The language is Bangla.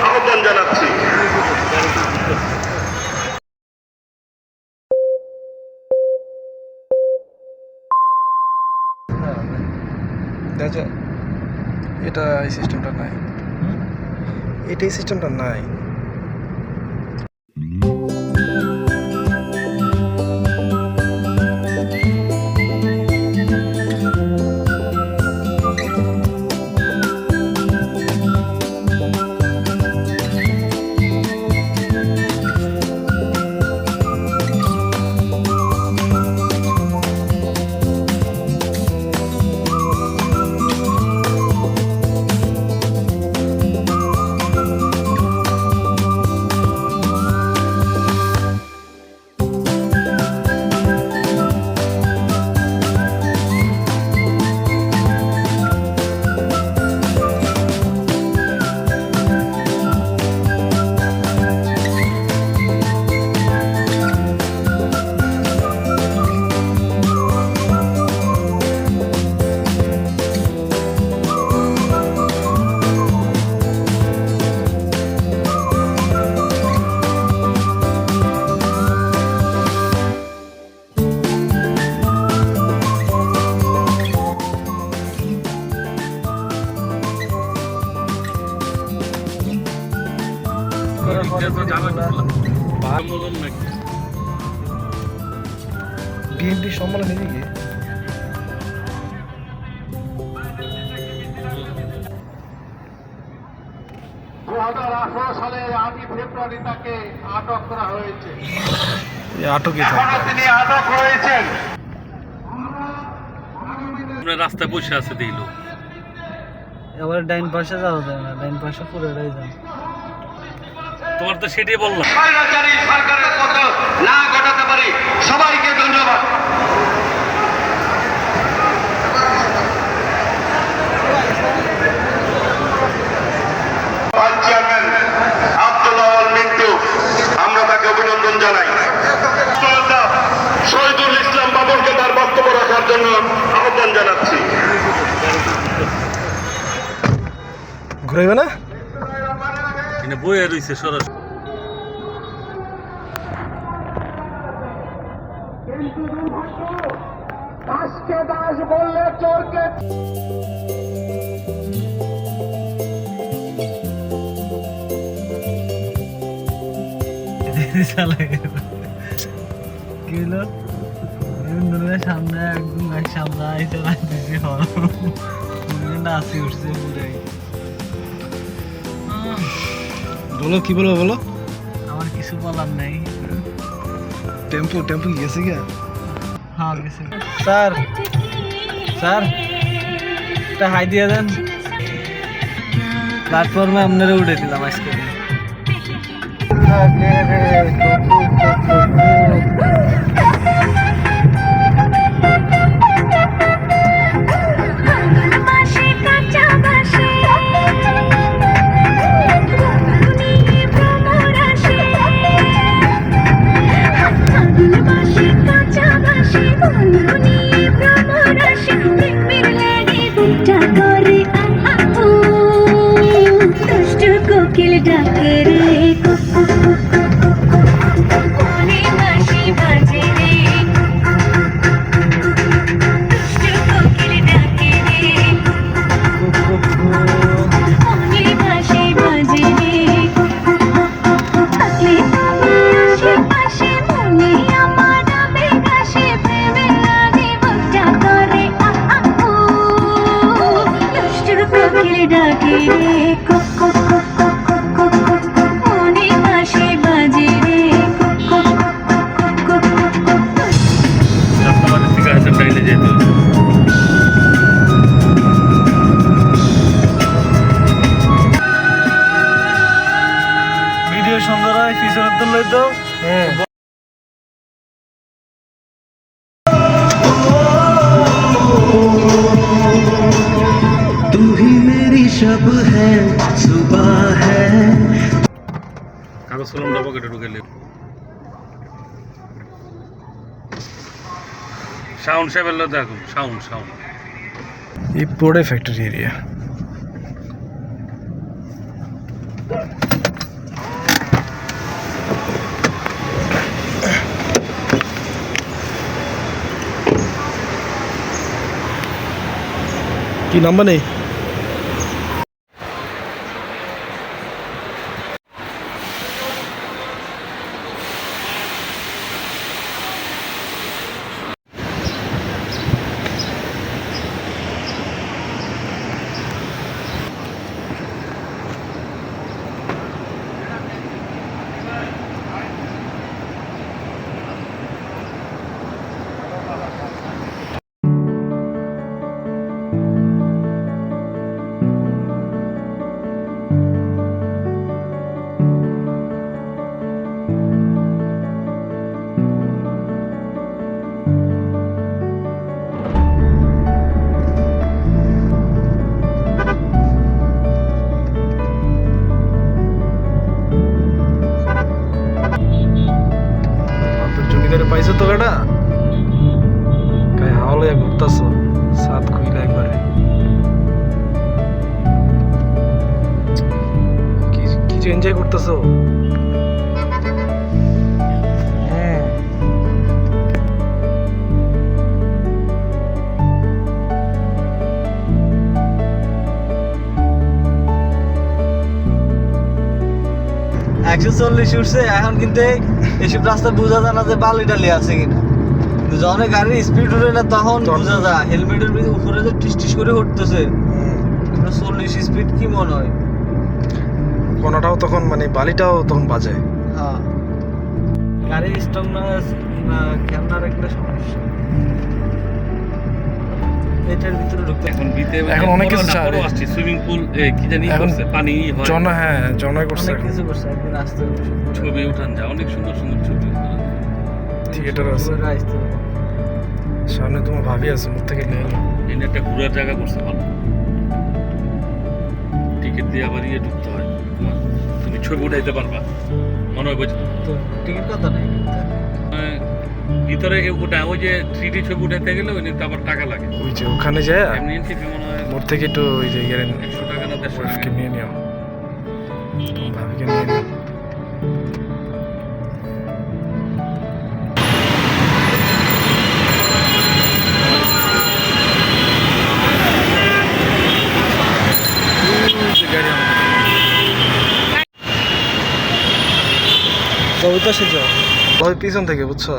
আহ্বান জানাচ্ছি। এটা এই সিস্টেমটা নাই, এটা এই সিস্টেমটা নাই। বিএনপি সম্মেলন এদিকে সালের 8ই ফেব্রুয়ারি তাকে আটক করা হয়েছে। আটকে তিনি আটক হয়েছেন। রাস্তায় বসে আছে দিল, এবার ডাইন পাশে যাওয়া যায় না, ডাইন পাশে পুরোটাই যায়। তোমার তো সেটাই বললাম। সরকারের পতন না ঘটাতে পারি। সবাইকে ধন্যবাদ। ভাইস চেয়ারম্যান আব্দুল্লাহ আল মিন্টু, আমরা তাকে অভিনন্দন জানাই। শহীদুল ইসলাম বাবরকে তার বক্তব্য রাখার জন্য আহ্বান জানাচ্ছি। ঘুরাইবে না, বইয়ে রয়েছে সরাসরি। দাসকে দাস বললে চোরকে কি হলো সামনে একদম সামনে আইসে দিছি নাচি উঠছে পুরাই। বলো কি বলবো বলো। আমার কিছু বলার নেই। টেম্পো টেম্পো গেছে গিয়া। হ্যাঁ গেছে। স্যার স্যার একটা হাই দিয়ে দেন, প্ল্যাটফর্মে আপনারা উঠে দিলাম আজকে। কোকিল ডাকে রে কোনে বাঁশি বাজে রে, দুষ্টু কোকিল ডাকে রে কোনে বাঁশি বাজে রে। থাকলে তুমি আশেপাশে মনে আমার আবেগ আসে, প্রেমে লাগে বুকটা করে দুষ্টু কোকিল ডাকে রে ভিডিও সুন্দর হয়, পিছনের তো লইতো। तू ही मेरी शब है सुबह है। কাগজ কলমটা পকেটে ঢুকেলে সাউন্ড সেভেল দেখো, সাউন্ড এই পুরোটাই ফ্যাক্টরি এরিয়া। কি নাম্বার নেই? জমিদারে পাইছো তো গাড়া গায়ে হাওয়া লইয়া ঘুরতাছো সাত খুইলা একবারে কিছু এনজয় করতেছো? একশো 140 উঠছে এখন, কিন্তু এসব রাস্তা বোঝা যায় না যে বালি টালি আছে কিনা। কিন্তু যখন গাড়ির স্পিড উঠে না তখন বোঝা যায়, হেলমেটের উপরে যে টিস টিস করে উঠতেছে। 40 স্পিড কি মনে হয়? কোনটাও তখন মানে বালিটাও তখন বাজে। হ্যাঁ, গাড়ির স্টক না ক্যামেরা রাখলে সমস্যা। এটার ভিতরে ঢুকতে এখন অনেক কিছু আসছে, সুইমিং পুল কি জানি করছে, পানি হয়, জনা করছে, অনেক কিছু করছে। একদিন আসতে হবে, ছবি উঠান যায়, অনেক সুন্দর সুন্দর ছবি। থিয়েটার আছে আসতে হবে। সামনে, তোমার ভাবি আছে, মুখ থেকে নিয়ে নিও। এনে একটা ঘোরার জায়গা করছে ভালো, টিকিট দিয়ে আবার ঢুকতে হয়, তুমি ছবি উঠাইতে পারবা মনে হয়। তো টিকিট কত নেই ভিতরে ওটা ওই যে 3D ছবি উঠাইতে গেলে ওই নিতে আবার টাকা লাগে। ওই যে ওখানে যায় এমনি এন্ট্রি মনে হয় মোড় থেকে একটু ওই যে 100 টাকা না 150 ওয়াইফকে টাকা। নিয়ে নিও, তোমার ভাবিকে নিয়ে নিও। তো ওই পাশে যাও, ওই পিছন থেকে বুঝছো।